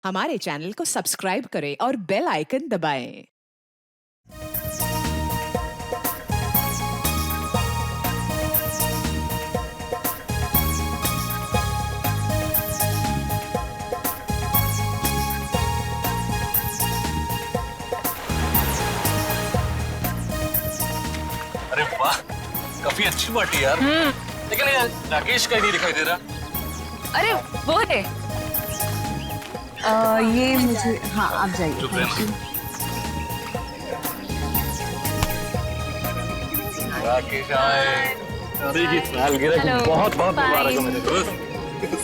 हमारे चैनल को सब्सक्राइब करें और बेल आइकन दबाएं। अरे वाह, काफी अच्छी पार्टी यार। लेकिन यार राकेश का ही नहीं दिखाई दे रहा। अरे वो है। ये मुझे, हाँ आप जाइए। चुप रहना। राकेश आए। देखिए सालगिरह की बहुत बहुत मुबारक हो मेरे दोस्त।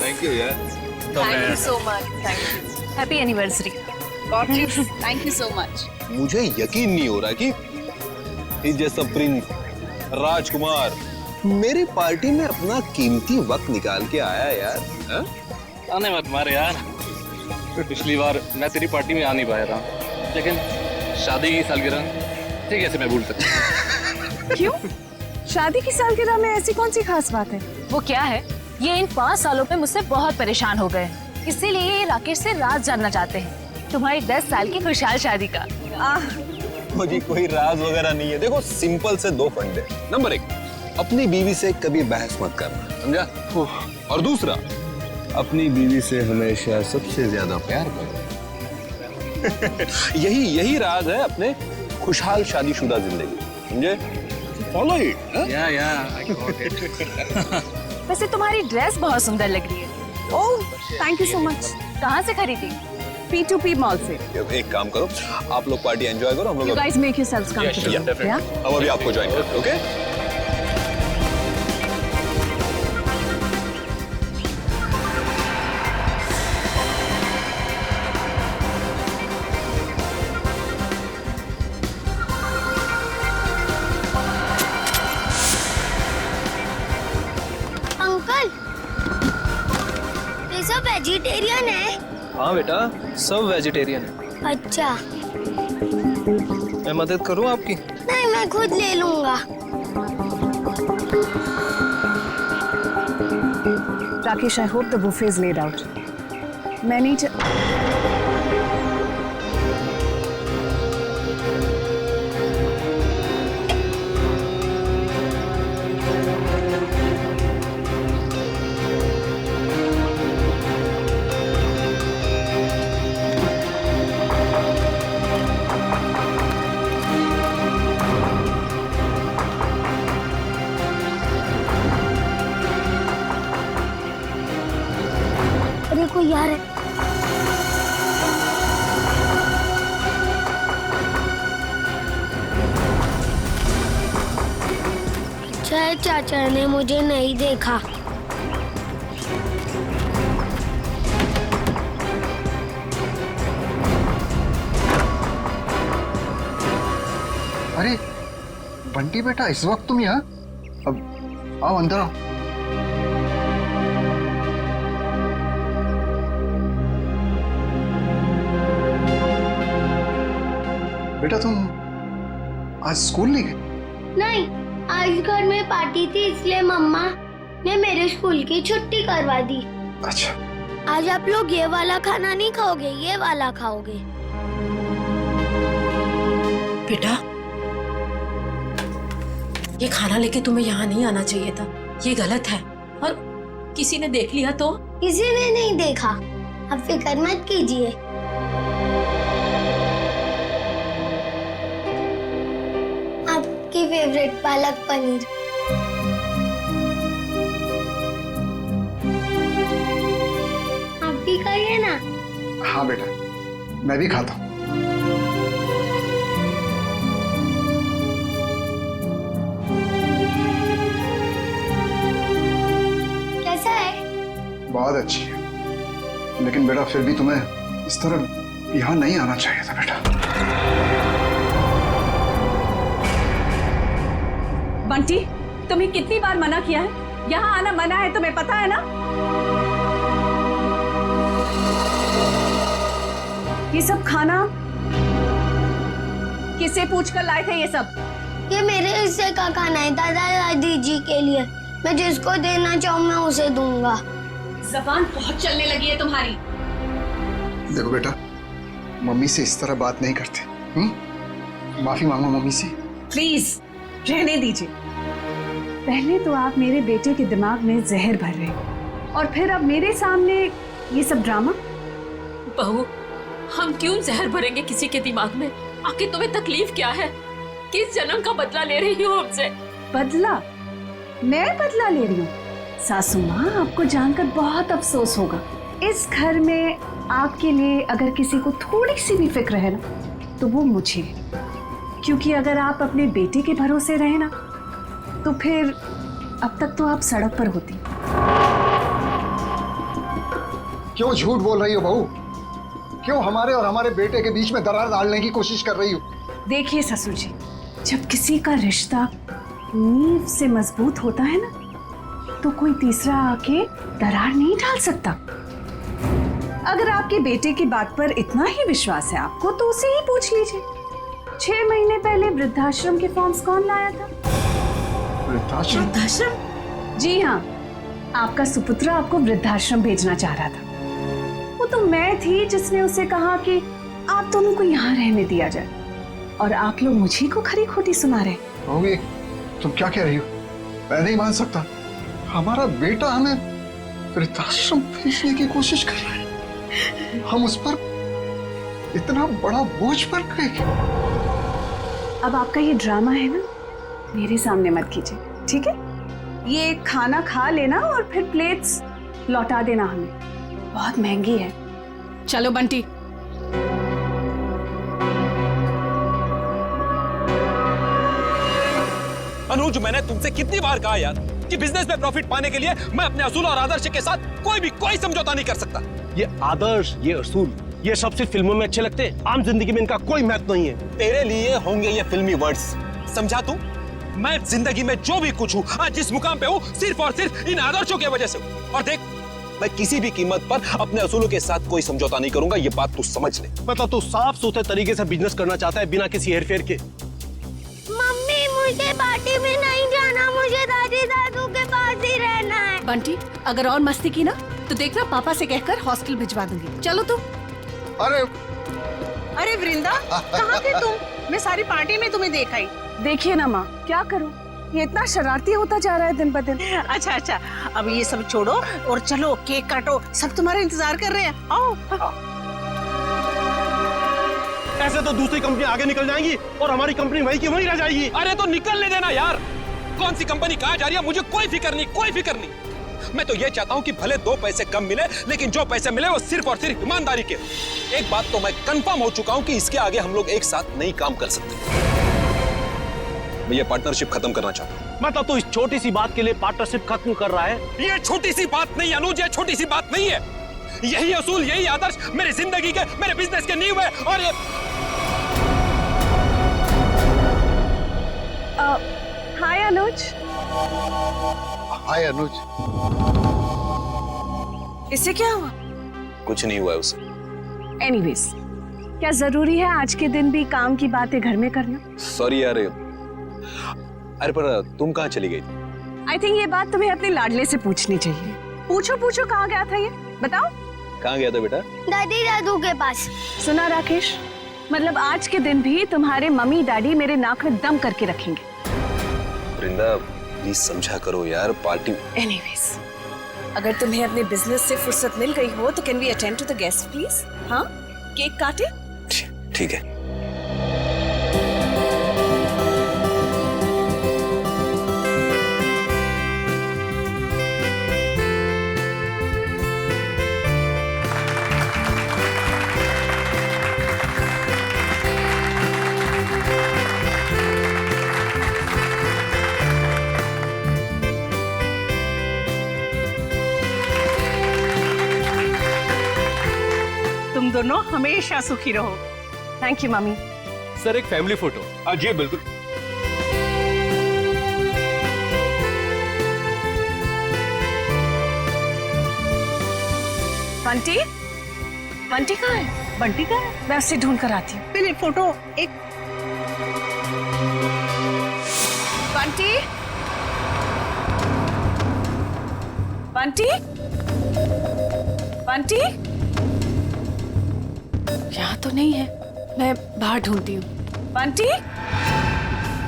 थैंक यू यार। Thank you so much. Thank you. Happy anniversary. Thank you so much. मुझे यकीन नहीं हो रहा कि इस जैसा प्रिंस राजकुमार मेरी पार्टी में अपना कीमती वक्त निकाल के आया यार। हा? आने मत मारे यार। पिछली बार मैं तेरी पार्टी में आ नहीं पाया था, लेकिन शादी की सालगिरह ठीक कैसे मैं भूल सकता। क्यों? शादी की सालगिरह में ऐसी कौन सी खास बात है? वो क्या है, ये इन 5 सालों में मुझसे बहुत परेशान हो गए, इसीलिए ये राकेश से राज जानना चाहते हैं तुम्हारी 10 साल की खुशहाल शादी का। मुझे कोई राज वगैरह नहीं है। देखो सिंपल से 2 फंडे। नंबर 1, अपनी बीवी से कभी बहस मत करना, समझा? और दूसरा, अपनी बीवी से हमेशा सबसे ज्यादा प्यार करो। यही राज है अपने खुशहाल शादीशुदा जिंदगी, समझे? Follow it. या आई गॉट इट। वैसे तुम्हारी ड्रेस बहुत सुंदर लग रही है। ओह, थैंक यू सो मच। कहाँ से खरीदी? P2P मॉल से। एक काम करो, आप लोग पार्टी एंजॉय करो, हम You लोग guys make yourselves comfortable. Yeah? हम अभी आपको ज्वाइन करते हैं, ओके? अंकल, ये सब वेजिटेरियन है? हाँ बेटा, सब वेजिटेरियन है। अच्छा। मैं मदद करूँ आपकी? नहीं, मैं खुद ले लूंगा। Rakesh, I hope the buffet is laid out. मैं नहीं अरे कोई यार है। अच्छा है चाचा ने मुझे नहीं देखा। अरे बंटी बेटा, इस वक्त तुम यहाँ? अब आओ अंदर आओ। बेटा तुम आज स्कूल नहीं गए? नहीं, आज घर में पार्टी थी इसलिए मम्मा ने मेरे स्कूल की छुट्टी करवा दी। अच्छा। आज आप लोग ये वाला खाना नहीं खाओगे, ये वाला खाओगे। बेटा, ये खाना लेके तुम्हें यहाँ नहीं आना चाहिए था, ये गलत है। और किसी ने देख लिया तो? किसी ने नहीं देखा, आप फिक्र मत कीजिए। आपकी फेवरेट पालक पनीर। आप भी खाइए ना। हाँ बेटा, मैं भी खाता हूँ। कैसा है? बहुत अच्छी है, लेकिन बेटा फिर भी तुम्हें इस तरह यहाँ नहीं आना चाहिए था बेटा। बंटी, तुम्हें कितनी बार मना किया है? यहाँ आना मना है, तुम्हें पता है ना? ये सब खाना किससे पूछकर लाए थे ये सब? ये मेरे हिस्से का खाना है दादा दादी जी के लिए। मैं जिसको देना चाहूँ मैं उसे दूंगा। जबान बहुत चलने लगी है तुम्हारी। देखो बेटा, मम्मी से इस तरह बात नहीं करते। माफी मांगो मम्मी से। प्लीज रहने दीजिए। पहले तो आप मेरे बेटे के दिमाग में जहर भर रहे और फिर अब मेरे सामने ये सब ड्रामा। बहू, हम क्यों जहर भरेंगे किसी के दिमाग में? आखिर तुम्हें तकलीफ क्या है? किस जन्म का बदला ले रही हो हमसे? बदला? मैं बदला ले रही हूँ? सासू माँ, आपको जानकर बहुत अफसोस होगा। इस घर में आपके लिए अगर किसी को थोड़ी सी भी फिक्र है ना, तो वो मुझे। क्योंकि अगर आप अपने बेटे के भरोसे रहे ना, तो फिर अब तक तो आप सड़क पर होती। क्यों झूठ बोल रही हो बहू? क्यों हमारे और हमारे बेटे के बीच में दरार डालने की कोशिश कर रही हो? देखिए ससुर जी, जब किसी का रिश्ता नींव से मजबूत होता है ना, तो कोई तीसरा आके दरार नहीं डाल सकता। अगर आपके बेटे की बात पर इतना ही विश्वास है आपको, तो उसे ही पूछ लीजिए। 6 महीने पहले वृद्धाश्रम के फॉर्म्स कौन लाया था? वृद्धाश्रम? जी हाँ, आपका सुपुत्र आपको वृद्धाश्रम भेजना चाह रहा था। वो तो मैं थी जिसने उसे कहा कि आप दोनों को यहाँ रहने दिया जाए, और आप लोग मुझे को खरी खोटी सुना रहे। बहू, तुम क्या कह रही हो? मैं नहीं मान सकता। हमारा बेटा हमें वृद्धाश्रम भेजने की कोशिश कर रहा है। हम उस पर इतना बड़ा बोझ पर गए। अब आपका ये ड्रामा है ना, मेरे सामने मत कीजिए, ठीक है? ये खाना खा लेना और फिर प्लेट्स लौटा देना हमें। बहुत महंगी है। चलो बंटी। अनुज, मैंने तुमसे कितनी बार कहा यार कि बिजनेस में प्रॉफिट पाने के लिए मैं अपने असूल और आदर्श के साथ कोई समझौता नहीं कर सकता। ये आदर्श, ये असूल, ये सब सिर्फ फिल्मों में अच्छे लगते हैं। आम जिंदगी में इनका कोई महत्व नहीं है। तेरे लिए होंगे ये फिल्मी वर्ड्स, समझा तू? मैं जिंदगी में जो भी कुछ हूँ, आज जिस मुकाम पे हूँ, सिर्फ और सिर्फ इन आदर्शों की वजह से हूँ। और देख, मैं किसी भी कीमत पर अपने असूलों के साथ कोई समझौता नहीं करूंगा, ये बात तू समझ ले। मतलब तू साफ सुथरे तरीके से बिजनेस करना चाहता है, बिना किसी हेरफेर के। मम्मी, मुझे पार्टी में नहीं जाना, मुझे दादी दादू के पास ही रहना है। बंटी, अगर और मस्ती की ना, तो देखना पापा से कहकर हॉस्टल भिजवा दूंगी। चलो तुम। अरे वृंदा, कहाँ थे तुम? मैं सारी पार्टी में तुम्हें देखा ही। देखिए ना माँ, क्या करूं, ये इतना शरारती होता जा रहा है दिन ब दिन। अच्छा, अब ये सब छोड़ो और चलो केक काटो, सब तुम्हारा इंतजार कर रहे हैं। आओ। ऐसे तो दूसरी कंपनी आगे निकल जाएंगी और हमारी कंपनी वहीं की वहीं रह जाएगी। अरे तो निकलने देना यार। कौन सी कंपनी कहाँ जा रही है मुझे कोई फिक्र नहीं। मैं तो ये चाहता हूँ कि भले 2 पैसे कम मिले, लेकिन जो पैसे मिले वो सिर्फ और सिर्फ ईमानदारी के। एक बात तो मैं कंफर्म हो चुका हूँ कि इसके आगे हम लोग एक साथ नहीं काम कर सकते। मैं ये पार्टनरशिप खत्म करना चाहता हूँ। मतलब तू इस छोटी सी बात के लिए पार्टनरशिप खत्म कर रहा है? ये छोटी सी बात नहीं अनुज, ये छोटी सी बात नहीं है। यही असूल, यही आदर्श मेरी जिंदगी के, मेरे बिजनेस के नींव है। और ये हाय अनुज। हाय अनुज। इससे क्या हुआ? कुछ नहीं हुआ उसे। एनीवेज, क्या जरूरी है आज के दिन भी काम की बातें घर में करना? सॉरी यार। अरे पर तुम कहाँ चली गई? आई थिंक ये बात तुम्हें अपने लाडले से पूछनी चाहिए। पूछो कहाँ गया था ये, बताओ। कहाँ गया था बेटा? दादी दादू के पास। सुना राकेश, मतलब आज के दिन भी तुम्हारे मम्मी डैडी मेरे नाक में दम करके रखेंगे। वृंदा, प्लीज समझा करो यार, पार्टी। एनीवेज, अगर तुम्हें अपने बिजनेस से फुर्सत मिल गई हो तो can we attend to the guest please? हाँ, केक काटे? ठीक है। तुम दोनों हमेशा सुखी रहो। Thank you mummy. सर, एक फैमिली फोटो। जी बिल्कुल। बंटी कहाँ है? बंटी का है? मैं उसे ढूंढ कर आती हूँ। पहले फोटो एक। बंटी बंटी बंटी यहाँ तो नहीं है, मैं बाहर ढूंढती हूँ। बंटी,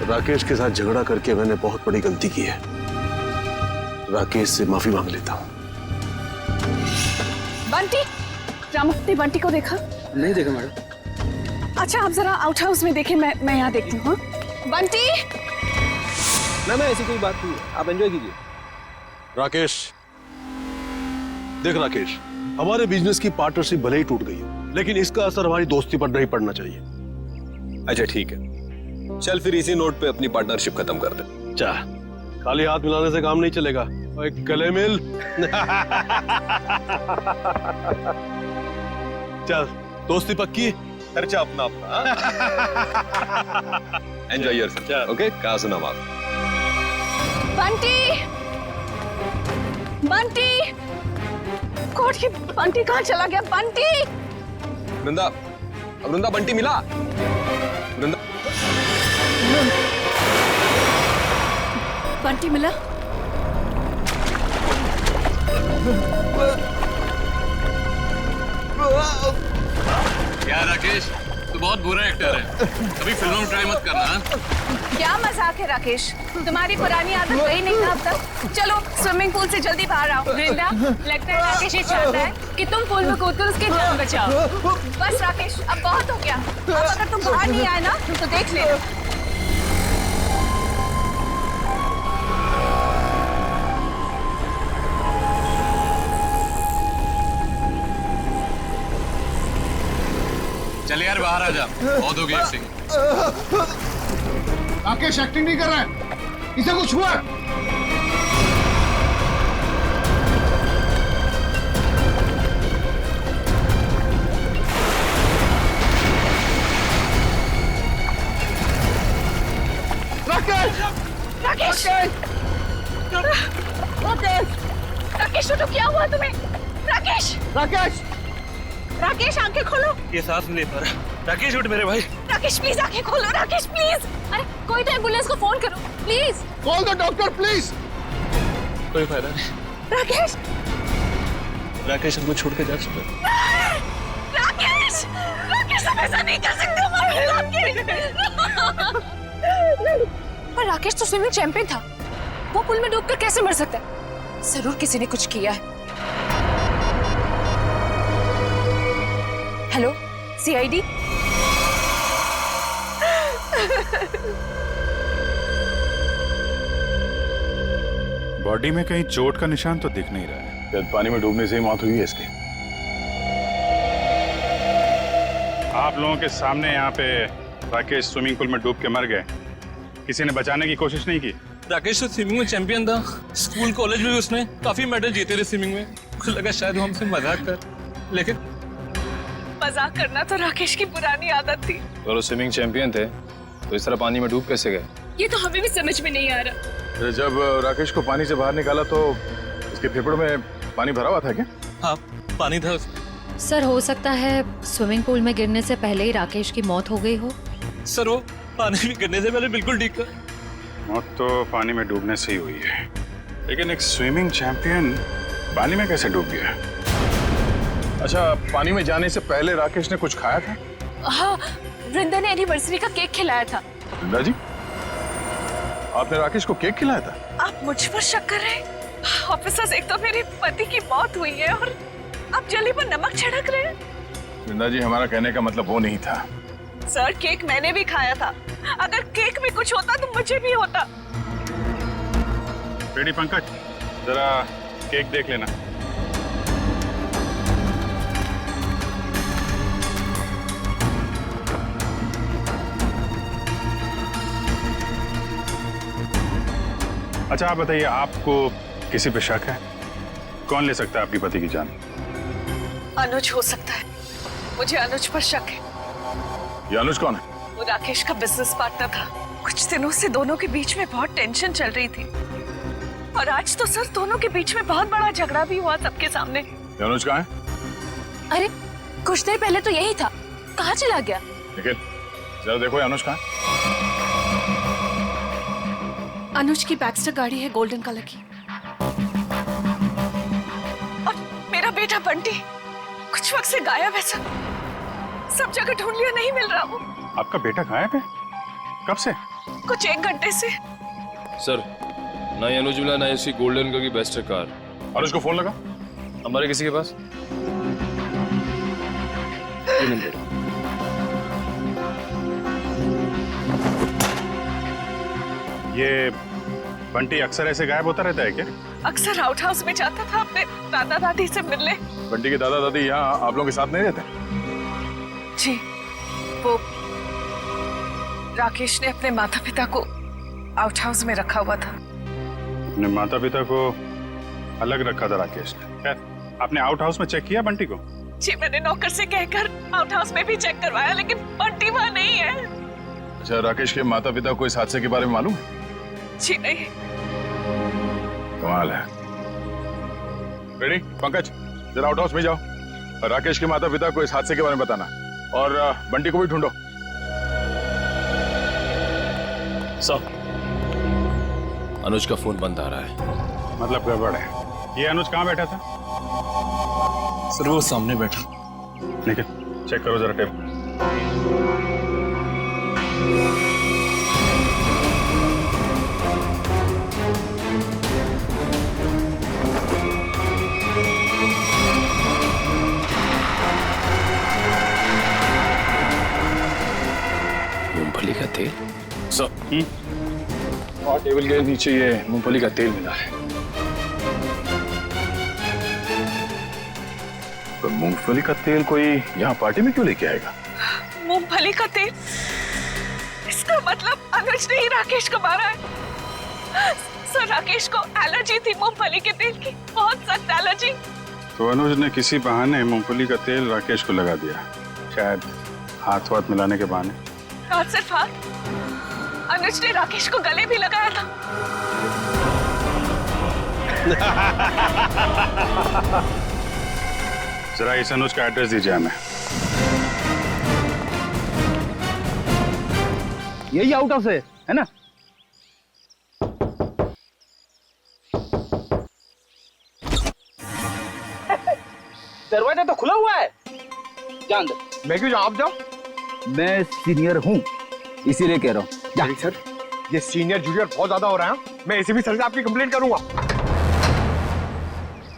राकेश के साथ झगड़ा करके मैंने बहुत बड़ी गलती की है। राकेश से माफी मांग लेता हूँ। बंटी, रामूर्ति बंटी को देखा? नहीं देखा मैडम। अच्छा आप जरा आउट हाउस में देखें, मैं यहाँ देखती हूँ। बंटी, मैम ऐसी कोई बात नहीं है, आप एंजॉय कीजिए। राकेश, देख राकेश, हमारे बिजनेस की पार्टनरशिप भले ही टूट गई हो, लेकिन इसका असर हमारी दोस्ती पर नहीं पड़ना चाहिए। अच्छा ठीक है, चल फिर इसी नोट पे अपनी पार्टनरशिप खत्म कर दे। चा, खाली हाथ मिलाने से काम नहीं चलेगा। और एक गले मिल। चल, दोस्ती पक्की। खर्चा अपना अपना। Enjoy yourself. ओके, कहाँ सुना आप? बंटी, बंटी, कोट की बंटी कहाँ चला गया? बंटी, वृंदा, वृंदा बंटी मिला? वृंदा, बंटी मिला? यार राकेश, तू बहुत बुरा एक्टर है, कभी फिल्मों में ट्राई मत करना। हाँ? क्या मजाक है राकेश, तुम्हारी पुरानी आदत गई नहीं ना अब तक? चलो स्विमिंग पूल से जल्दी बाहर आओ। वृंदा, लगता है राकेश ये चाहता है कि तुम पूल में कूदकर उसकी जान बचाओ। बस राकेश, अब बहुत हो गया। अब अगर तुम बाहर नहीं आए ना तो देख लेना। चल यार बाहर आ जा, बहुत हो गई एक्टिंग। राकेश एक्टिंग नहीं कर रहा है, इसे कुछ हुआ? राकेश, राकेश, राकेश, राकेश तो क्या हुआ तुम्हें? राकेश, राकेश, राकेश आंखें खोलो। ये सांस नहीं ले पा रहा। राकेश उठ मेरे भाई। राकेश प्लीज आंखें खोलो। राकेश प्लीज। अरे कोई तो एम्बुलेंस को फोन करो please. Call the doctor please. कोई फायदा नहीं। राकेश, राकेश हमको छोड़ के जा चुका है। राकेश, राकेश हम ऐसा नहीं कर सकते हमारे। राकेश, पर राकेश तो स्विमिंग चैंपियन था, वो पुल में डूबकर कैसे मर सकता है? जरूर किसी ने कुछ किया है। Hello, CID? बॉडी में कहीं चोट का निशान तो दिख नहीं रहा है। शायद पानी में डूबने से ही मौत हुई है इसकी। आप लोगों के सामने यहाँ पे राकेश स्विमिंग पूल में डूब के मर गए, किसी ने बचाने की कोशिश नहीं की? राकेश तो स्विमिंग में चैंपियन था, स्कूल कॉलेज में भी उसने काफी मेडल जीते थे स्विमिंग में। मुझे लगा शायद वो हमसे मजाक कर, लेकिन मजाक करना तो राकेश की पुरानी आदत थी। और वो स्विमिंग चैंपियन थे, तो इस तरह पानी में डूब कैसे गए? ये तो हमें भी समझ में नहीं आ रहा। जब राकेश को पानी से बाहर निकाला तो उसके फेफड़ों में पानी भरा हुआ था क्या? हाँ, पानी था उसमें। सर हो सकता है स्विमिंग पूल में गिरने से पहले ही राकेश की मौत हो गई हो। सर वो पानी में गिरने से पहले बिल्कुल ठीक था। मौत तो पानी में डूबने से ही हुई है, लेकिन एक स्विमिंग चैंपियन पानी में कैसे डूब गया? अच्छा, पानी में जाने से पहले राकेश ने कुछ खाया था? हाँ, वृंदा ने एनिवर्सरी का केक खिलाया था। वृंदा जी, आपने राकेश को केक खिलाया था? आप मुझ पर शक कर रहे हैं? ऑफिसर्स, एक तो मेरे पति की मौत हुई है और आप जली पर नमक छिड़क रहे हैं। वृंदा जी, हमारा कहने का मतलब वो नहीं था। सर, केक मैंने भी खाया था। अगर केक में कुछ होता तो मुझे भी होता। बेटी पंकज, जरा केक देख लेना। अच्छा आप बताइए, आपको किसी पे शक है? कौन ले सकता है आपकी पति की जान? अनुज हो सकता है, मुझे अनुज पर शक है। ये अनुज कौन है? वो राकेश का बिजनेस पार्टनर था। कुछ दिनों से दोनों के बीच में बहुत टेंशन चल रही थी और आज तो सर दोनों के बीच में बहुत बड़ा झगड़ा भी हुआ सबके सामने। ये अनुज कहाँ है? अरे कुछ देर पहले तो यही था, कहाँ चला गया? निखिल, जरा देखो ये अनुज कहाँ है? अनुज की बैक्स्टर गाड़ी है गोल्डन कलर की। और मेरा बेटा बंटी कुछ वक्त से गायब है सर। सब जगह ढूंढ लिया, नहीं मिल रहा वो। आपका बेटा गायब है? कब से? कुछ 1 घंटे से। सर, ना ही अनुज मिला, ना इसकी गोल्डन की बेस्ट कार। अनुज को फोन लगा? हमारे किसी के पास? ये नंबर। ये बंटी अक्सर ऐसे गायब होता रहता है क्या? अक्सर आउट हाउस में जाता था अपने दादा दादी से मिलने। बंटी के दादा दादी यहाँ आप लोगों के साथ नहीं रहते? जी, वो राकेश ने अपने माता पिता को आउट हाउस में रखा हुआ था। अपने माता पिता को अलग रखा था राकेश ने। खैर, आपने आउट हाउस में चेक किया बंटी को? जी, मैंने नौकर से कहकर आउट हाउस में भी चेक करवाया, लेकिन बंटी वहाँ नहीं है। अच्छा, राकेश के माता पिता को इस हादसे के बारे में मालूम है? जी नहीं। कमाल है। रेडी पंकज, जरा आउट हाउस में जाओ और राकेश के माता पिता को इस हादसे के बारे में बताना, और बंटी को भी ढूंढो। सर, अनुज का फोन बंद आ रहा है। मतलब गड़बड़ है। ये अनुज कहाँ बैठा था? सर, वो सामने बैठा। लेकिन चेक करो जरा टेप। मूंगफली का तेल? सर, और टेबल के नीचे ये मूंगफली का तेल मिला है। तो मूंगफली का तेल कोई यहाँ पार्टी में क्यों लेके आएगा? मूंगफली का तेल? इसका मतलब अनुज ने ही राकेश को मारा है। सर, राकेश को एलर्जी थी मूंगफली के तेल की, बहुत सख्त एलर्जी। तो अनुज ने किसी बहाने मूंगफली का तेल राकेश को लगा दिया, शायद हाथ वाथ मिलाने के बहाने। और सिर्फ हाथ, अनुज ने राकेश को गले भी लगाया था। जरा इस अनुज का एड्रेस दीजिए हमें। यही आउट हाउस है ना? दरवाजा तो खुला हुआ है। जा अंदर। मैं क्यों जाऊं? आप जाओ। मैं सीनियर हूँ, इसीलिए कह रहा हूँ। सर, ये सीनियर जूनियर बहुत ज्यादा हो रहा है। मैं एसीपी सर से आपकी कंप्लेंट करूंगा।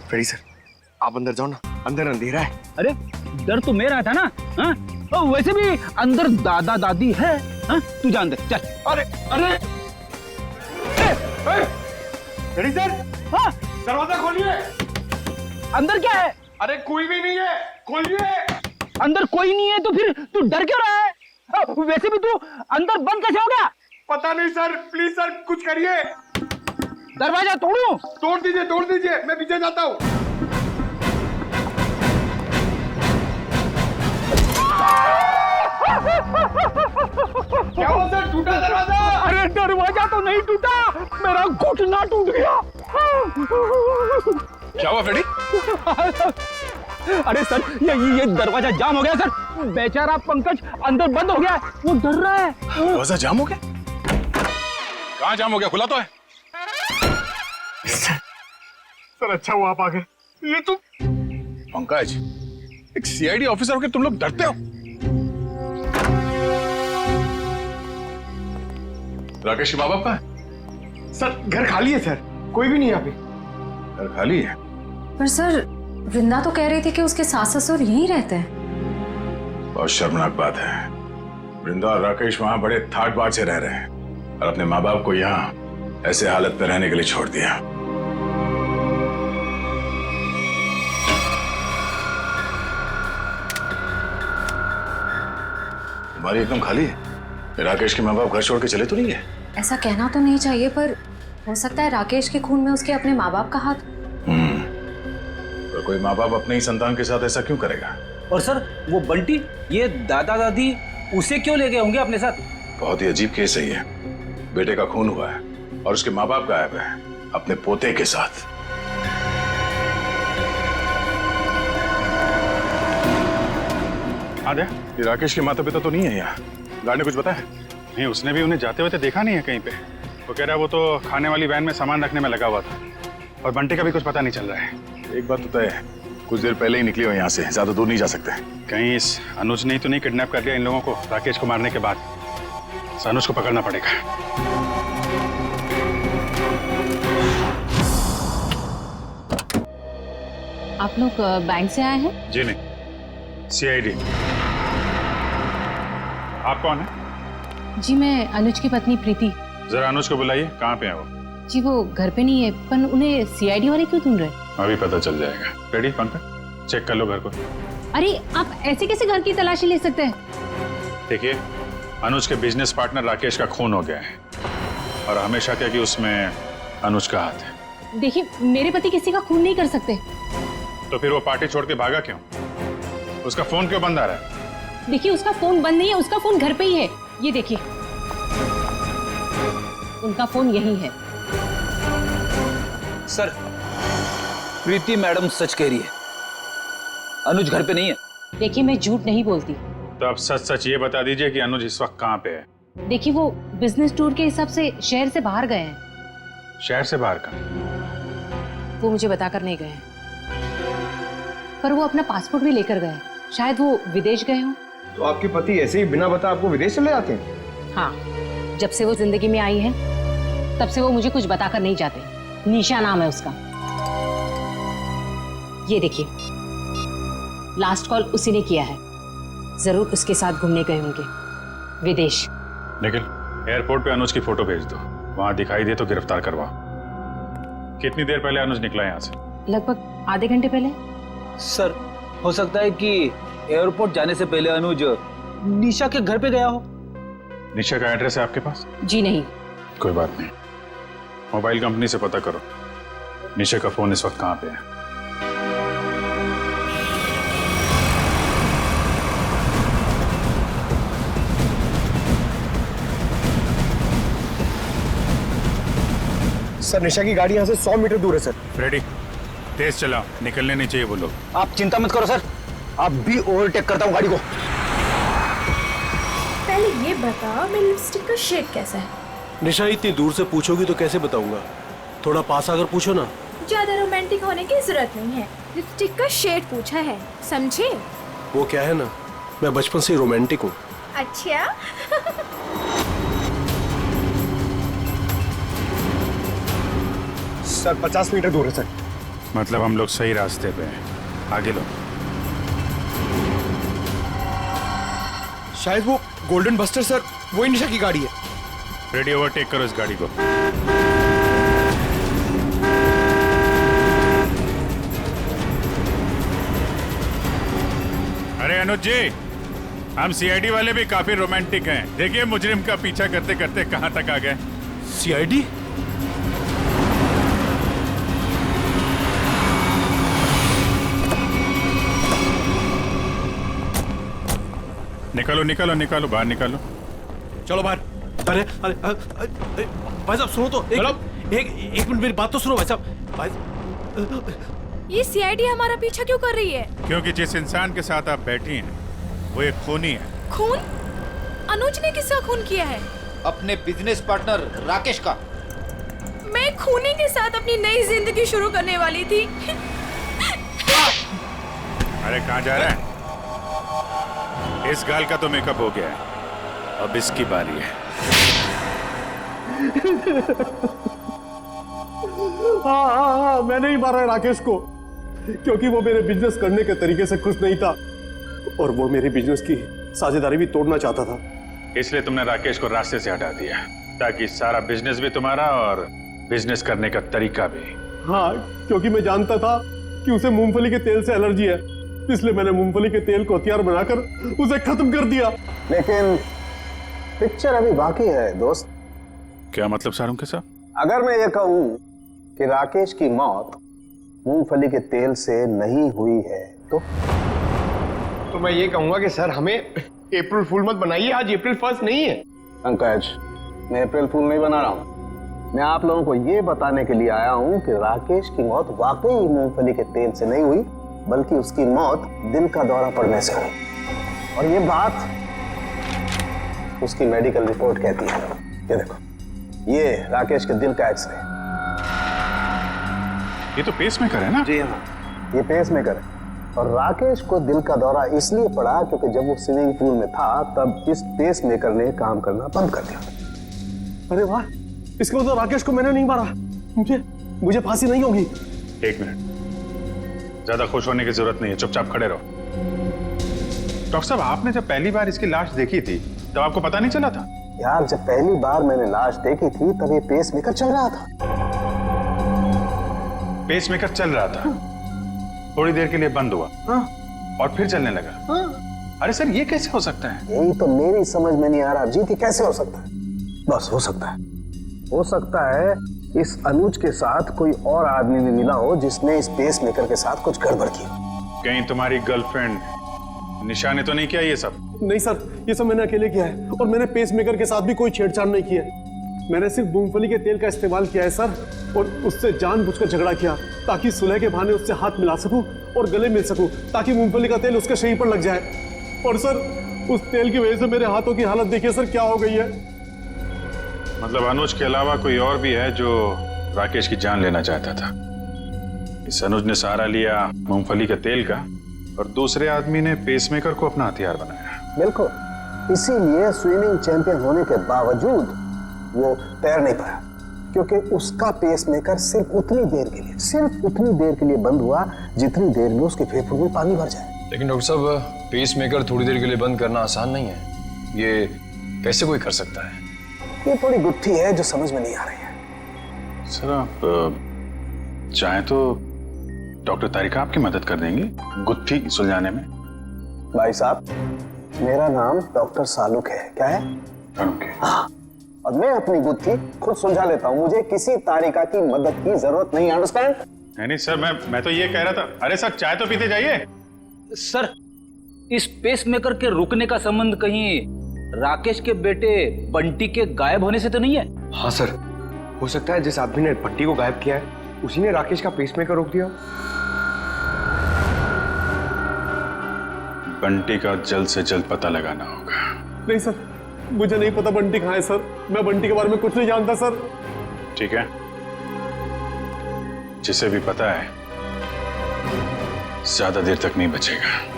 फेरी सर, आप अंदर जाओ ना, अंदर अंधेरा है। अरे डर तो मेरा था ना। हाँ? वैसे भी अंदर दादा दादी है। हाँ? तू जा अंदर चल। अरे अरे फेरी सर, हाँ? दरवाजा खोलिए। अंदर क्या है? अरे कोई भी नहीं है, खोलिए। अंदर कोई नहीं है तो फिर तू डर क्यों रहा है? वैसे भी तू अंदर बंद कैसे हो गया? पता नहीं सर, प्लीज सर कुछ करिए। दरवाजा तोड़ूं? तोड़ दीजिए, मैं पीछे जाता हूँ। क्या हुआ सर, टूटा दरवाजा? अरे दरवाजा तो नहीं टूटा, मेरा घुटना टूट गया। क्या हुआ फ्रेडी? अरे सर, ये दरवाजा जाम हो गया सर। बेचारा पंकज अंदर बंद हो गया, वो डर रहा है। दरवाजा जाम हो गया? कहाँ जाम हो गया? खुला तो है। सर अच्छा हुआ आप आ गए। ये तो पंकज, एक सीआईडी ऑफिसर होकर तुम लोग डरते हो? राकेश के माँ बाप कहाँ है? सर घर खाली है सर, कोई भी नहीं यहाँ पे। घर खाली है? पर सर, वृंदा तो कह रही थी कि उसके सास ससुर यहीं रहते हैं। बहुत शर्मनाक बात है। वृंदा और राकेश वहां बड़े ठाट बाट से रह रहे हैं और अपने माँ बाप को यहाँ ऐसे हालत में रहने के लिए छोड़ दिया। तुम्हारी एकदम खाली है। राकेश के माँ बाप घर छोड़ के चले तो नहीं है? ऐसा कहना तो नहीं चाहिए, पर हो सकता है राकेश के खून में उसके अपने माँ बाप का हाथ। तो कोई माँ बाप अपने ही संतान के साथ ऐसा क्यों करेगा? और सर, वो बंटी, ये दादा दादी उसे क्यों ले गए होंगे अपने साथ? बहुत ही अजीब केस है ये। बेटे का खून हुआ है और उसके माँ बाप गायब है अपने पोते के साथ। हाँ दे, ये राकेश के माता पिता तो नहीं है यहाँ। गार्ड ने कुछ बताया? नहीं, उसने भी उन्हें जाते हुए तो देखा नहीं है कहीं पे। वो कह रहा है वो तो खाने वाली वैन में सामान रखने में लगा हुआ था और बंटी का भी कुछ पता नहीं चल रहा है। एक बात तो तय है, कुछ देर पहले ही निकले हो यहाँ से, ज्यादा दूर नहीं जा सकते। कहीं इस अनुज ने तो नहीं किडनैप कर लिया इन लोगों को राकेश को मारने के बाद? इस अनुज को पकड़ना पड़ेगा। आप लोग बैंक से आए हैं? जी नहीं, CID। आप कौन है? जी मैं अनुज की पत्नी प्रीति। जरा अनुज को बुलाइए, कहाँ पे है वो? जी वो घर पे नहीं है, पर उन्हें CID वाले क्यों ढूंढ रहे? अभी पता चल जाएगा। रेडी पंकज, चेक कर लो घर को। अरे आप ऐसे कैसे घर की तलाशी ले सकते हैं? देखिए, अनुज के बिजनेस पार्टनर राकेश का खून हो गया है और हमेशा क्या कि उसमें अनुज का हाथ है। देखिए मेरे पति किसी का खून नहीं कर सकते। तो फिर वो पार्टी छोड़ के भागा क्यों? उसका फोन क्यों बंद आ रहा है? देखिए उसका फोन बंद नहीं है, उसका फोन घर पे ही है। ये देखिए उनका फोन यही है। सर, प्रीति मैडम सच कह रही है, अनुज घर पे नहीं है। देखिए मैं झूठ नहीं बोलती। तो आप सच सच ये बता दीजिए कि अनुज इस वक्त कहाँ पे है? देखिए वो बिजनेस टूर के हिसाब से शहर से बाहर गए हैं। शहर से बाहर कहाँ? वो मुझे बताकर नहीं गए, पर वो अपना पासपोर्ट भी लेकर गए। शायद वो विदेश गए हों। तो आपके पति ऐसे ही बिना बता आपको विदेश चले जाते हैं? हाँ, जब से वो जिंदगी में आई है तब से वो मुझे कुछ बताकर नहीं जाते। निशा नाम है उसका। ये देखिए लास्ट कॉल उसी ने किया है। जरूर उसके साथ घूमने गए होंगे विदेश। निखिल, एयरपोर्ट पे अनुज की फोटो भेज दो, वहां दिखाई दे तो गिरफ्तार करवाओ। कितनी देर पहले अनुज निकला यहाँ से? लगभग आधे घंटे पहले। सर, हो सकता है कि एयरपोर्ट जाने से पहले अनुज निशा के घर पे गया हो। निशा का एड्रेस है आपके पास? जी नहीं। कोई बात नहीं, मोबाइल कंपनी से पता करो निशा का फोन इस वक्त कहाँ पे है। सर निशा की गाड़ी यहाँ से 100 मीटर दूर है सर। रेडी, तेज चलाओ, निकलने नहीं चाहिए वो लोग। आप चिंता मत करो सर, आप भी ओवरटेक करता हूँ गाड़ी को। पहले ये बता मेरी लिपस्टिक का शेड कैसा है? निशा इतनी दूर से पूछोगी तो कैसे बताऊंगा? थोड़ा पास आकर पूछो ना। ज्यादा रोमांटिक होने की जरूरत नहीं है, लिपस्टिक का शेड पूछा है, समझे? वो क्या है ना, मैं बचपन से रोमांटिक हूँ। अच्छा सर 50 मीटर दूर है सर। मतलब हम लोग सही रास्ते पे हैं, आगे लो। शायद वो गोल्डन बस्टर सर, वही निशा की गाड़ी है। रेडी, ओवरटेक करो इस गाड़ी को। अरे अनुज जी, हम CID वाले भी काफी रोमांटिक हैं। देखिए मुजरिम का पीछा करते करते कहां तक आ गए। CID? निकालो निकालो निकालो, बाहर निकालो। चलो बाहर। अरे अरे भाई साहब सुनो तो, एक मिनट मेरी बात तो सुनो भाई साहब। भाई ये CID हमारा पीछा क्यों कर रही है? क्योंकि जिस इंसान के साथ आप बैठी हैं वो एक खूनी है। खून? अनुज ने किसका खून किया है? अपने बिजनेस पार्टनर राकेश का। मैं खूनी के साथ अपनी नई जिंदगी शुरू करने वाली थी। अरे कहाँ जा रहा है? इस गाल का तो मेकअप हो गया है, अब इसकी बारी है। हाँ, मैंने ही मारा है राकेश को, क्योंकि वो मेरे बिजनेस करने के तरीके से खुश नहीं था और वो मेरे बिजनेस की साझेदारी भी तोड़ना चाहता था। इसलिए तुमने राकेश को रास्ते से हटा दिया ताकि सारा बिजनेस भी तुम्हारा और बिजनेस करने का तरीका भी। हाँ, क्योंकि मैं जानता था कि उसे मूंगफली के तेल से एलर्जी है, इसलिए मैंने मूंगफली के तेल को हथियार बनाकर उसे खत्म कर दिया। लेकिन पिक्चर अभी बाकी है दोस्त। क्या मतलब सारुण के साथ? अगर मैं ये कहूं कि राकेश की मौत मूंगफली के तेल से नहीं हुई है तो मैं ये कहूंगा कि सर हमें अप्रैल फूल मत बनाइए, आज अप्रैल 1 नहीं है। पंकज, मैं अप्रैल फूल नहीं बना रहा हूं। मैं आप लोगों को ये बताने के लिए आया हूं कि राकेश की मौत वाकई मूंगफली के तेल से नहीं हुई, बल्कि उसकी मौत दिल का दौरा पड़ने से हुई। और ये बात उसकी मेडिकल रिपोर्ट कहती है। ये देखो, ये राकेश के दिल का एक्सरे। ये तो पेसमेकर है ना? जी हाँ, ये पेसमेकर है। और राकेश को दिल का दौरा इसलिए पड़ा क्योंकि जब वो स्विमिंग पूल में था तब इस पेस मेकर ने काम करना बंद कर दिया। अरे वाह, इसका मतलब राकेश को मैंने नहीं मारा, मुझे फांसी नहीं होगी। एक मिनट, ज्यादा खुश होने की जरूरत नहीं है, चुपचाप खड़े रहो। डॉक्टर साहब, आपने जब पहली बार इसकी लाश देखी थी तब आपको पता नहीं चला था? यार, जब पहली बार मैंने लाश देखी थी तब ये पेस मेकर चल रहा था। पेस मेकर चल रहा था, थोड़ी देर के लिए बंद हुआ और फिर चलने लगा। अरे सर, ये कैसे हो सकता है? यही तो मेरी समझ में नहीं आ रहा जी, कैसे हो सकता है? बस हो सकता है इस अनुज के साथ कोई और आदमी भी मिला हो जिसने इस पेस मेकर के साथ कुछ गड़बड़ की। कहीं तुम्हारी गर्लफ्रेंड निशा ने तो नहीं किया ये सब? नहीं सर, ये सब मैंने अकेले किया है और मैंने पेस मेकर के साथ भी कोई छेड़छाड़ नहीं किया है। मैंने सिर्फ मूंगफली के तेल का इस्तेमाल किया है सर, और उससे जानबूझकर झगड़ा किया ताकि सुलह के बहाने उससे हाथ मिला सकूं और गले मिल सकूं, ताकि मूंगफली का तेल उसके शरीर पर लग जाए। और सर, उस तेल की वजह से मेरे हाथों की हालत देखिए सर क्या हो गई है। मतलब अनुज के अलावा कोई और भी है जो राकेश की जान लेना चाहता था? इस अनुज ने सहारा लिया मूंगफली के तेल का और दूसरे आदमी ने पेसमेकर को अपना हथियार बनाया। बिल्कुल, इसीलिए स्विमिंग चैंपियन होने के बावजूद वो तैर नहीं पाया, क्योंकि उसका पेसमेकर सिर्फ उतनी देर के लिए बंद हुआ जितनी देर में उसके फेफड़ों में पानी भर जाए। लेकिन डॉक्टर साहब, पेसमेकर थोड़ी देर के लिए बंद करना आसान नहीं है, ये कैसे कोई कर सकता है? ये थोड़ी गुत्थी है जो समझ में नहीं आ रही है। सर, आप चाहें तो डॉक्टर तारिका आपकी मदद कर देंगी गुत्थी सुलझाने में। भाई साहब, मेरा नाम डॉक्टर सालुक है। क्या है? हाँ, और मैं अपनी गुत्थी खुद सुलझा लेता हूँ, मुझे किसी तारिका की मदद की जरूरत नहीं। अंडरस्टैंड? नहीं सर, मैं तो ये कह रहा था। अरे सर, चाय तो पीते जाइए। सर, इस पेसमेकर के रुकने का संबंध कहीं राकेश के बेटे बंटी के गायब होने से तो नहीं है? हाँ सर, हो सकता है जिस आदमी ने बंटी को गायब किया है उसी ने राकेश का पेसमेकर रोक दिया। बंटी का जल्द से जल्द पता लगाना होगा। नहीं सर, मुझे नहीं पता बंटी कहाँ है सर, मैं बंटी के बारे में कुछ नहीं जानता सर। ठीक है, जिसे भी पता है ज्यादा देर तक नहीं बचेगा।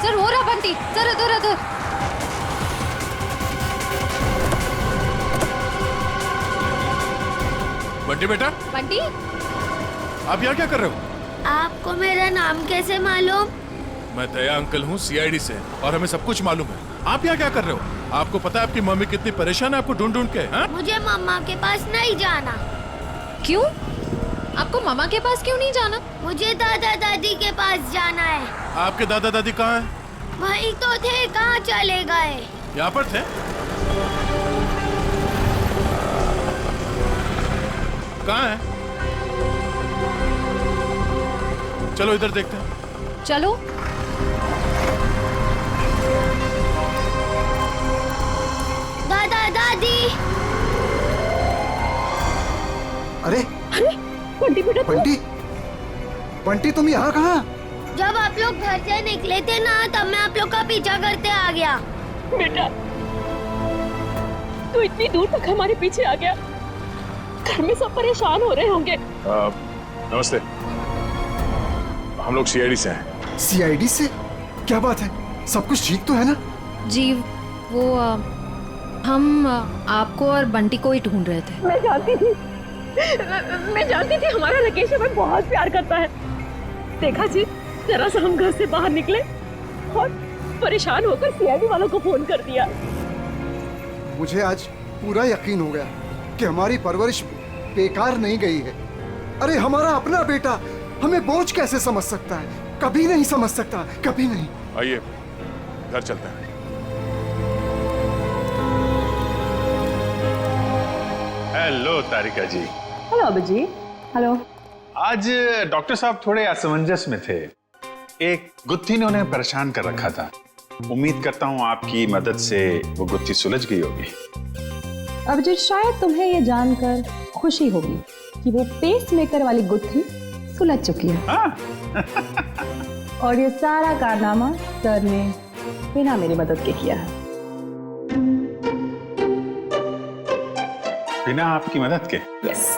सर, हो रहा बंटी, सर इधर इधर। बंटी बेटा, बंटी, आप यहाँ क्या कर रहे हो? आपको मेरा नाम कैसे मालूम? मैं दया अंकल हूँ CID से, और हमें सब कुछ मालूम है। आप यहाँ क्या कर रहे हो? आपको पता है आपकी मम्मी कितनी परेशान है आपको ढूंढ ढूंढ के? हाँ? मुझे मम्मा के पास नहीं जाना। क्यों? आपको मामा के पास क्यों नहीं जाना? मुझे दादा दादी के पास जाना है। आपके दादा दादी कहाँ हैं? वहीं तो थे, कहाँ चले गए? यहाँ पर थे। कहाँ है? चलो इधर देखते हैं। चलो। दादा दादी। अरे बंटी बेटा, बंटी तुम यहाँ कहाँ? जब आप लोग घर से निकले थे ना, तब मैं आप लोग का पीछा करते आ गया। बेटा, तू इतनी दूर तक हमारे पीछे आ गया। घर में सब परेशान हो रहे होंगे। नमस्ते, हम लोग CID से हैं। CID से? क्या बात है, सब कुछ ठीक तो है ना? जी, वो हम आपको और बंटी को ही ढूंढ रहे थे। मैं जानती थी हमारा राकेश हमें बहुत प्यार करता है। देखा जी, जरा सा हम घर से बाहर निकले और परेशान होकर CID वालों को फोन कर दिया। मुझे आज पूरा यकीन हो गया कि हमारी परवरिश बेकार नहीं गई है। अरे हमारा अपना बेटा हमें बोझ कैसे समझ सकता है? कभी नहीं समझ सकता, कभी नहीं। आइए, घर चलते हैं। हेलो तारिका जी। हेलो अभिजी। हेलो। आज डॉक्टर साहब थोड़े असमंजस में थे। एक गुत्थी ने उन्हें परेशान कर रखा था। उम्मीद करता हूँ आपकी मदद से वो गुत्थी सुलझ गई होगी। अभिजीत, शायद तुम्हें ये जानकर खुशी होगी कि वो पेस मेकर वाली गुत्थी सुलझ चुकी है। और ये सारा कारनामा सर ने बिना मेरी मदद के किया है। बिना आपकी मदद के? यस।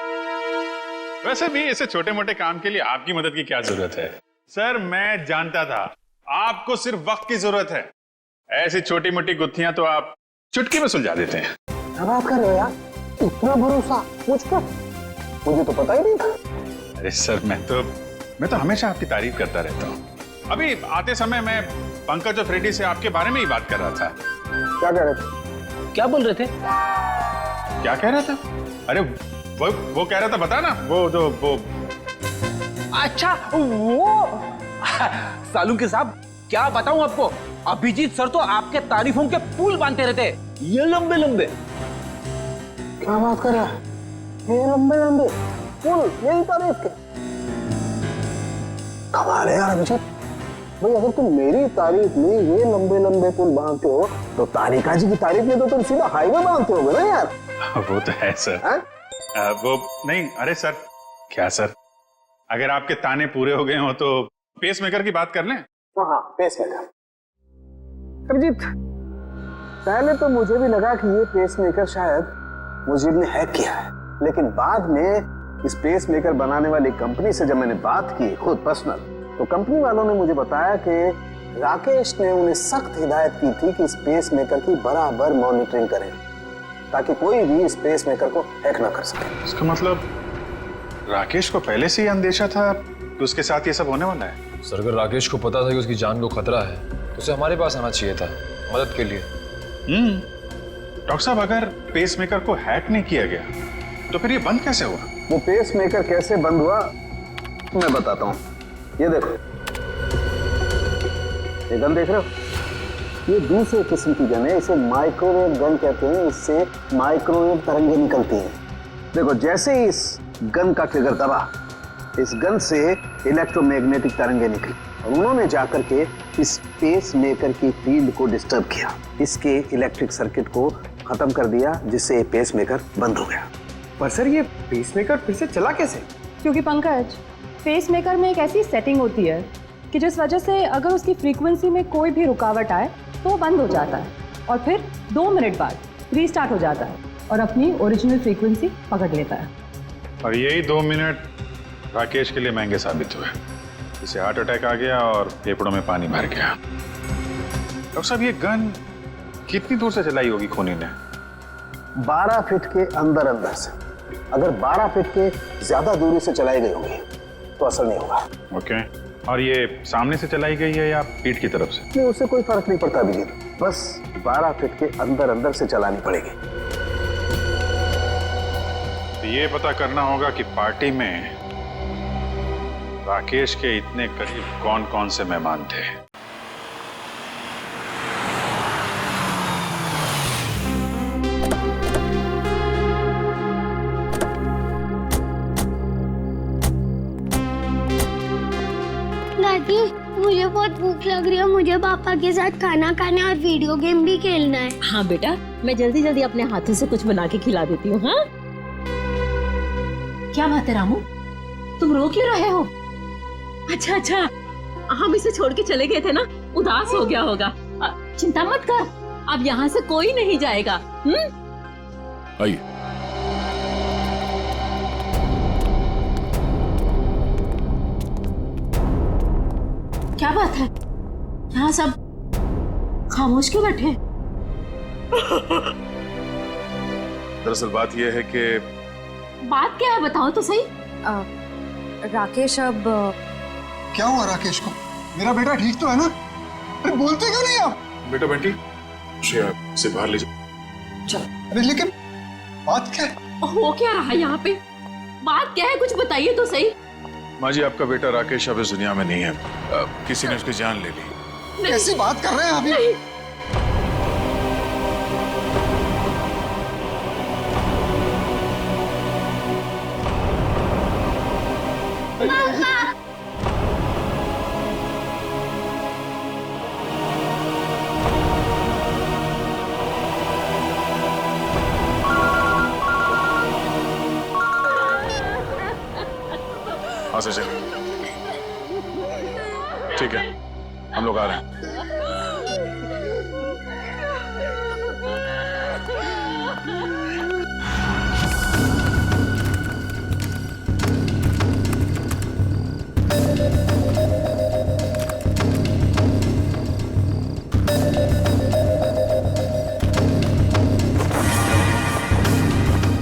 वैसे भी ऐसे छोटे मोटे काम के लिए आपकी मदद की क्या जरूरत है? सर मैं जानता था आपको सिर्फ वक्त की जरूरत है। ऐसी छोटी मोटी गुत्थियां तो आप चुटकी में सुलझा देते हैं। क्या बात कर रहे हो यार? इतना भरोसा मुझ पर? मुझे तो पता ही नहीं था। अरे सर मैं तो हमेशा आपकी तारीफ करता रहता हूँ। अभी आते समय मैं पंकज और फ्रेडी से आपके बारे में ही बात कर रहा था। क्या कह रहे थे? क्या बोल रहे थे? क्या कह रहा था? अरे वो कह रहा था, बता ना, वो अच्छा वो सालू के साहब क्या बताऊं आपको, अभिजीत सर तो आपके तारीफों के पुल बांधते रहते, ये लंबे लंबे। क्या बात कर रहा है? ये लंबे लंबे पुल, यही तारीफ के? कमाल है यार अभिजीत भाई, अगर तुम मेरी तारीफ में ये लंबे लंबे पुल बांधते हो तो तारिका जी की तारीफ में तो तुम सीधा हाईवे बांधते होगे ना यार। वो तो है सर। वो नहीं, अरे सर क्या सर, अगर आपके ताने पूरे हो गए हो तो पेसमेकर की बात कर लें। हाँ पेसमेकर। अभिजीत पहले तो मुझे भी लगा कि ये पेसमेकर शायद मुजीब ने हैक किया है, लेकिन बाद में इस पेसमेकर बनाने वाली कंपनी से जब मैंने बात की खुद पर्सनल, तो कंपनी वालों ने मुझे बताया कि राकेश ने उन्हें सख्त हिदायत की थी कि इस पेसमेकर की बराबर मॉनिटरिंग करें ताकि कोई भी इस पेसमेकर को हैक ना कर सके। इसका मतलब राकेश को पहले से ही अंदेशा था कि उसके साथ ये सब होने वाला है। सर अगर राकेश को पता था कि उसकी जान को खतरा है तो उसे हमारे पास आना चाहिए था मदद के लिए। डॉक्टर साहब अगर पेसमेकर को हैक नहीं किया गया तो फिर ये बंद कैसे हुआ? वो पेसमेकर कैसे बंद हुआ मैं बताता हूँ। ये देखो, ये गन देख रहे हो? ये दूसरे किस्म की गन है, इसे माइक्रोवेव गन कहते हैं। इससे माइक्रोवेव तरंगें निकलती हैं। देखो जैसे ही इस गन का ट्रिगर दबा, इस गन से इलेक्ट्रोमैग्नेटिक तरंगें निकली और उन्होंने जाकर के इस पेसमेकर की फील्ड को डिस्टर्ब किया, इसके इलेक्ट्रिक सर्किट को खत्म कर दिया, जिससे ये पेसमेकर बंद हो गया। पर सर ये पेसमेकर फिर से चला कैसे? क्योंकि पंकज पेसमेकर में एक ऐसी सेटिंग होती है कि जिस वजह से अगर उसकी फ्रीक्वेंसी में कोई भी रुकावट आए तो वो बंद हो जाता है और फिर 2 मिनट बाद रीस्टार्ट हो जाता है और अपनी ओरिजिनल फ्रीक्वेंसी पकड़ लेता है। और यही 2 मिनट राकेश के लिए महंगे साबित हुए। इसे हार्ट अटैक आ गया और फेफड़ों में पानी भर गया। डॉक्टर साहब ये गन कितनी दूर से चलाई होगी खूनी ने? 12 फीट के अंदर अंदर से। अगर 12 फीट के ज्यादा दूरी से चलाई गई होगी तो असर नहीं होगा। ओके, और ये सामने से चलाई गई है या पीठ की तरफ से? नहीं, उससे कोई फर्क नहीं पड़ता अभिजीत, बस 12 फीट के अंदर अंदर से चलानी पड़ेगी। तो ये पता करना होगा कि पार्टी में राकेश के इतने करीब कौन कौन से मेहमान थे। दादी मुझे बहुत भूख लग रही है, मुझे पापा के साथ खाना खाना और वीडियो गेम भी खेलना है। हाँ बेटा, मैं जल्दी जल्दी अपने हाथों से कुछ बना के खिला देती हूँ। हाँ क्या बात है रामू, तुम रो क्यों रहे हो? अच्छा, हम इसे छोड़ के चले गए थे ना, उदास हो गया होगा। चिंता मत कर, अब यहाँ से कोई नहीं जाएगा। आइए। क्या बात है, यहाँ सब खामोश क्यों बैठे? दरअसल बात यह है कि बात क्या है, बताओ तो सही। राकेश अब क्या हुआ राकेश को? मेरा बेटा ठीक तो है ना? अरे बोलते क्यों नहीं आप? बेटा बंटी उसे बाहर ले जाओ। अरे लेकिन बात क्या है? हो क्या रहा है यहाँ पे? बात क्या है, कुछ बताइए तो सही। माँ जी आपका बेटा राकेश अब इस दुनिया में नहीं है, किसी ने उसकी जान ले ली। कैसी बात कर रहे हैं अभी? हाँ सर ठीक है। हम लोग आ रहे हैं।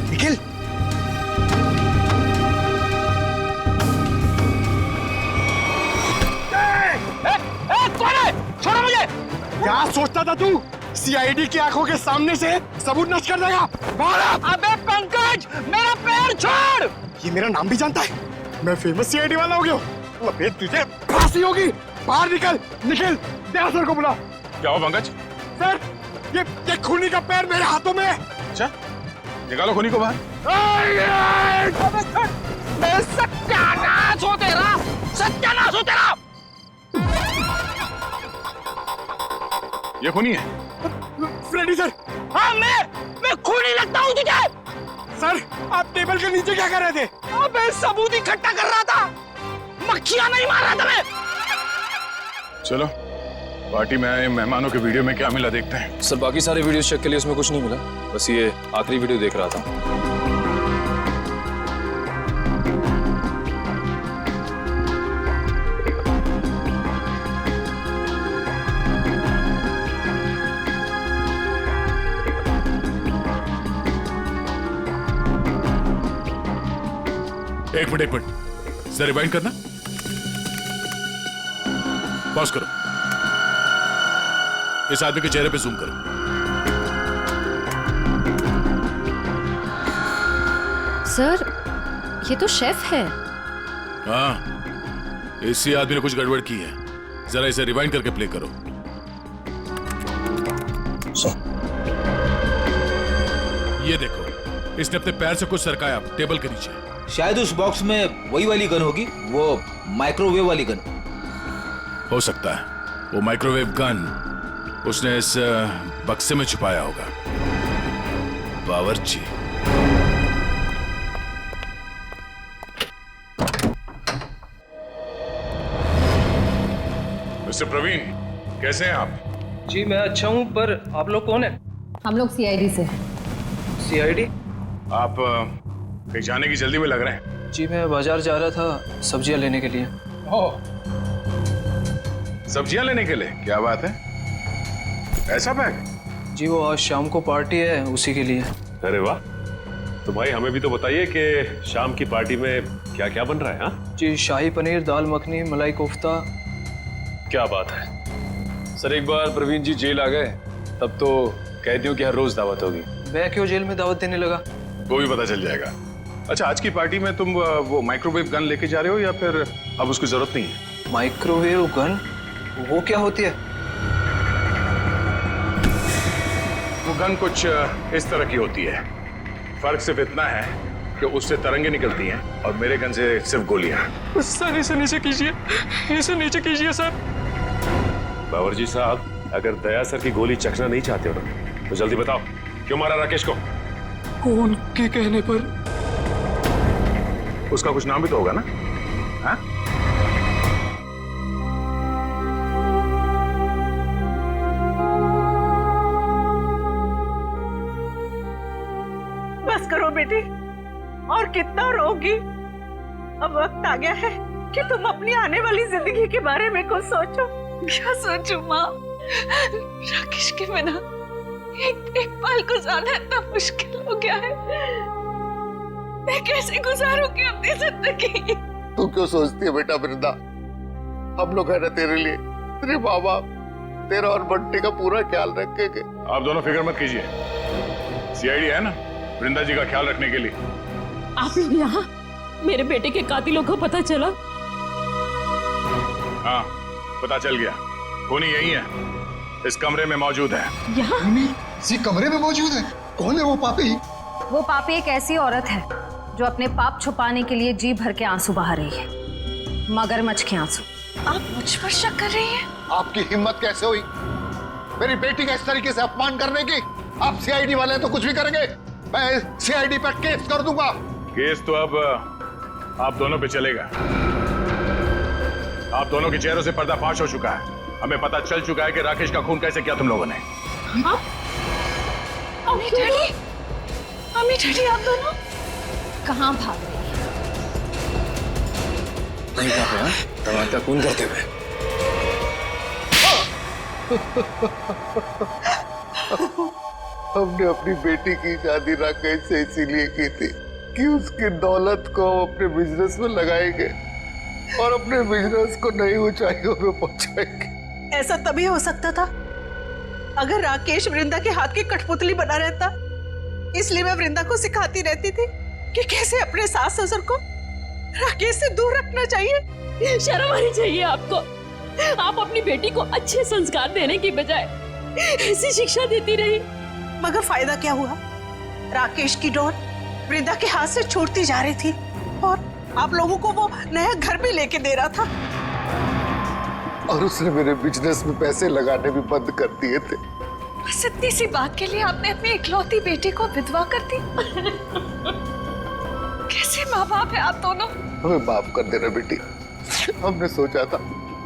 निखिल, छोड़ो मुझे। क्या सोचता था तू? सीआईडी की आंखों के सामने से सबूत नष्ट कर देगा? अबे पंकज, मेरा पैर छोड़। ये मेरा नाम भी जानता है। मैं फेमस सीआईडी वाला हो गया हूँ। अबे तुझे फांसी होगी। बाहर निकल। निखिल, दया सर को बुला। क्या हो पंकज? सर, ये खूनी का पैर मेरे हाथों में है। अच्छा, निकालो खूनी को बाहर। सत्यानाश हो तेरा, सत्यानाश हो तेरा। ये खूनी है? Freddy sir. हाँ, मैं खूनी लगता हूँ तुझे? सर, आप टेबल के नीचे क्या कर रहे थे? अबे सबूत इकट्ठा कर रहा था, मक्खियां नहीं मार रहा था मैं। चलो, पार्टी में आए मेहमानों के वीडियो में क्या मिला देखते हैं। सर बाकी सारे वीडियो चेक के लिए उसमें कुछ नहीं मिला, बस ये आखिरी वीडियो देख रहा था। एक मिनट सर, रिवाइंड करना। पॉज करो। इस आदमी के चेहरे पे जूम करो। सर, ये तो शेफ है। हाँ, इसी आदमी ने कुछ गड़बड़ की है। जरा इसे रिवाइंड करके प्ले करो। ये देखो, इसने अपने पैर से कुछ सरकाया टेबल के नीचे। शायद उस बॉक्स में वही वाली गन होगी, वो माइक्रोवेव वाली गन। हो सकता है वो माइक्रोवेव गन उसने इस बक्से में छुपाया होगा। बावर्ची। मिस्टर प्रवीण, कैसे हैं आप? जी मैं अच्छा हूं, पर आप लोग कौन है? हम लोग सीआईडी से। सीआईडी? आप कहीं जाने की जल्दी में लग रहे हैं। जी मैं बाजार जा रहा था सब्जियां लेने के लिए। ओह, सब्जियां लेने के लिए? क्या बात है, ऐसा बैग? जी वो आज शाम को पार्टी है, उसी के लिए। अरे वाह, तो भाई हमें भी तो बताइए कि शाम की पार्टी में क्या क्या बन रहा है? हाँ जी, शाही पनीर, दाल मखनी, मलाई कोफ्ता। क्या बात है सर। एक बार प्रवीण जी जेल आ गए तब तो कैदियों की हर रोज दावत होगी। मैं क्यों जेल में दावत देने लगा? वो भी पता चल जाएगा। अच्छा, आज की पार्टी में तुम वो माइक्रोवेव गन लेके जा रहे हो या फिर अब उसकी जरूरत नहीं है? Microwave gun? वो क्या होती है? वो गन कुछ इस तरह की होती है। फर्क सिर्फ इतना है कि उससे तरंगे निकलती हैं और मेरे गन से सिर्फ गोलियां। सर इसे नीचे कीजिए, इसे नीचे कीजिए सर। बावर्ची साहब, अगर दया सर की गोली चखना नहीं चाहते हो ना तो जल्दी बताओ, क्यों मारा राकेश को? कौन के कहने पर? उसका कुछ नाम भी तो होगा ना? हाँ? बस करो बेटी, और कितना रोगी। अब वक्त आ गया है कि तुम अपनी आने वाली जिंदगी के बारे में कुछ सोचो। क्या सोचूं माँ? राकेश के बिना एक पल गुजारना इतना मुश्किल हो गया है। मैं कैसे गुजारूंगी अपनी जिंदगी? तू क्यों सोचती है बेटा वृंदा? हम लोग है ना तेरे लिए, तेरे माँ बाप, तेरा और बंटी का पूरा ख्याल रखेंगे। आप दोनों फिक्र मत कीजिए, सीआईडी है ना वृंदा जी का ख्याल रखने के लिए। आप लोग यहाँ? मेरे बेटे के कातिलों को पता चला? हाँ, पता चल गया। खूनी यही है, इस कमरे में मौजूद है। यहाँ? इसी कमरे में मौजूद है? कौन है वो पापी? वो पापी एक ऐसी औरत है जो अपने पाप छुपाने के लिए जी भर के आंसू बहा रही है, मगरमच्छ के आंसू। आप मुझ पर शक कर रही हैं? आपकी हिम्मत कैसे हुई मेरी बेटी का इस तरीके से अपमान करने की? आप सीआईडी वाले तो कुछ भी करेंगे, मैं सीआईडी पर केस कर दूंगा। केस तो अब आप दोनों पे चलेगा। आप दोनों के चेहरों से पर्दाफाश हो चुका है। हमें पता चल चुका है कि राकेश का खून कैसे किया तुम लोगों ने। मम्मी डैडी, मम्मी डैडी आप दोनों कहाँ भाग रही है? नहीं कहा टमाटर खून करते हुए। हमने अपनी बेटी की शादी राकेश से इसीलिए की थी कि उसकी दौलत को हम अपने बिजनेस में लगाएंगे और अपने बिजनेस को नई ऊंचाइयों में पहुंचाएंगे। ऐसा तभी हो सकता था अगर राकेश वृंदा के हाथ की कठपुतली बना रहता। इसलिए मैं वृंदा को सिखाती रहती थी कि कैसे अपने सास ससुर को राकेश से दूर रखना चाहिए। शर्म आनी चाहिए आपको। आप अपनी बेटी को अच्छे संस्कार देने की बजाय ऐसी शिक्षा देती रही। मगर फायदा क्या हुआ? राकेश की डोर वृंदा के हाथ से छूटती जा रही थी और आप लोगों को वो नया घर भी लेके दे रहा था। और उसने मेरे बिजनेस में पैसे लगाने भी बंद कर दिए थे। बस इतनी सी बात के लिए आपने अपनी इकलौती बेटी को विधवा कर दी। कैसे माँ बाप है आप दोनों? हमें माफ कर देना बेटी। हमने सोचा था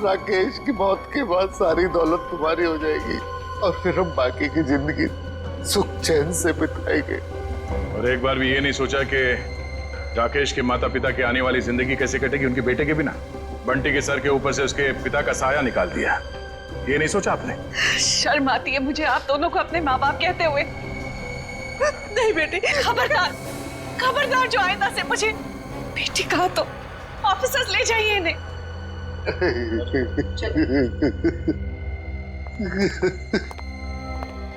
राकेश की मौत के बाद सारी दौलत तुम्हारी हो जाएगी और फिर हम बाकी की जिंदगी सुख चैन से बिताएंगे। और एक बार भी ये नहीं सोचा कि राकेश के माता पिता की आने वाली जिंदगी कैसे कटेगी उनके बेटे के बिना। बंटी के सर के ऊपर से उसके पिता का साया निकाल दिया। ये नहीं सोचा आपने? शर्म आती है मुझे आप दोनों को अपने माँ बाप कहते हुए। नहीं बेटी, खबरदार खबरदार, जो आइंदा से मुझे बेटी कहा तो ऑफिसर्स ले जाइए इन्हें।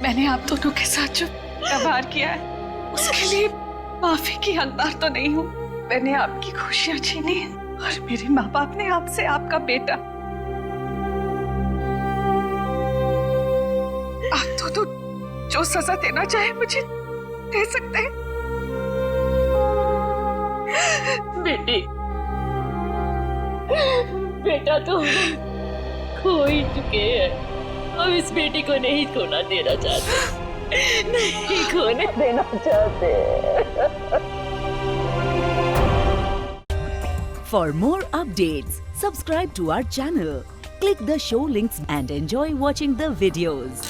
मैंने आप दोनों के साथ जो व्यवहार किया है उसके लिए माफी की हकदार तो नहीं हूँ। मैंने आपकी खुशियां छीनी है और मेरे माँ बाप ने आपसे आपका बेटा। आप दोनों जो सजा देना चाहे मुझे दे सकते हैं। बेटी, बेटा तो खो ही चुके हैं। हम इस बेटी को नहीं खोना देना चाहते, नहीं खोने देना चाहते। For more updates, subscribe to our channel, click the show links and enjoy watching the videos.